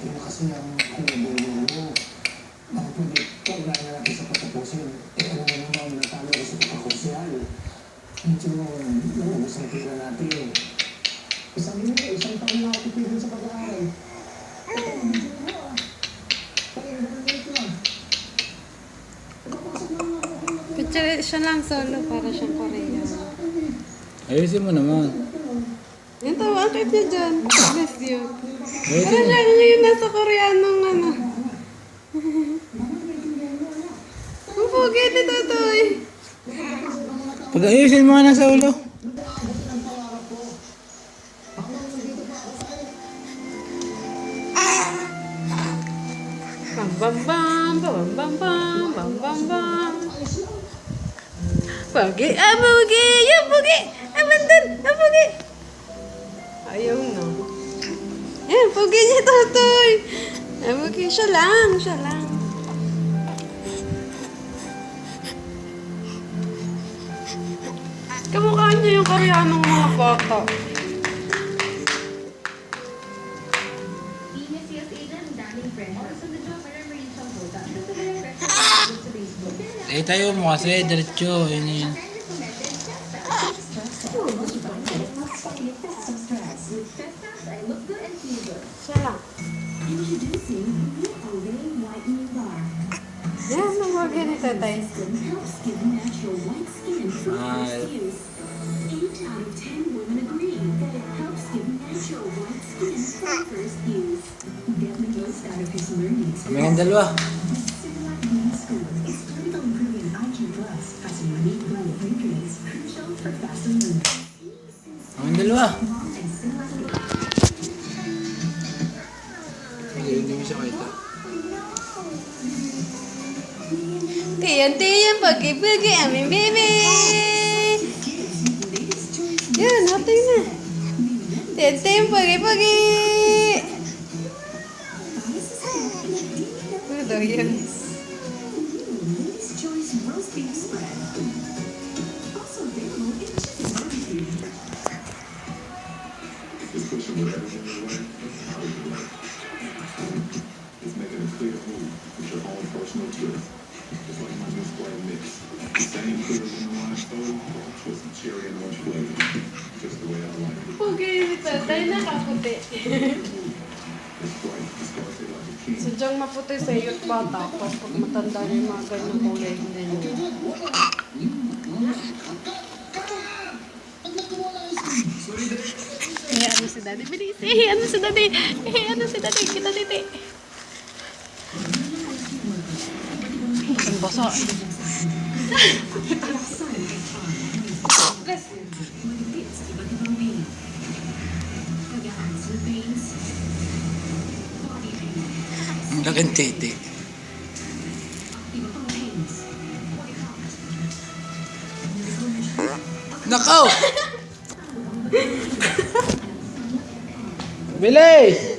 Ito na kasi ang kumubulo. Baka pwede paunahin na natin sa patapusin. Alam mo naman na talo ko sa pagkakonsyal. Medyo naubos ang pila natin. Isang taon na ako pipigil sa pag-aaral. Picture siya lang solo para siyang Korean. Ayusin mo naman. Ito, bakit niya dyan? Bless you. Ayusin Para mo. siya yung nasa Koreanong ano. Ang pogi ni Totoy. Pag ayusin mo na sa ulo. Bam bam bam, bam bam bam, bam bam bam. Pogi, pogi, yung pogi. Abandon, pogi. Ayaw na. Yan, pogi niya Totoy. Pogi, siya lang, siya lang. Kamukha niya yung Koreanong mga bata. Eh tayo mo kasi, diretso. Yun yun. Siya lang. Yan, namagay ni Tatay. Smile. Kami ng dalawa. Kami ng dalawa. Hindi mo siya kita. Tiyan, pagi-pagi, aming baby. Yan, natin na. Tiyan, pagi-pagi. Ano daw yan? It's making a clear move with your own personal twist. Just like my new square mix. The same flavors in the last story, with some cherry and orange flavor. Just the way I like it. Pogi ni Tatay, nakaputi. It's bright, it's classy like a king. Sadyang maputi sa iyo't bata. Tapos pag matanda niya yung mga ganyang kulay, hindi niya. Ano si Daddy? Bilis! Ano si Daddy? Ano si Daddy? Kita dito. Ang basa. Ang laking titi. Nakaw! Bilis!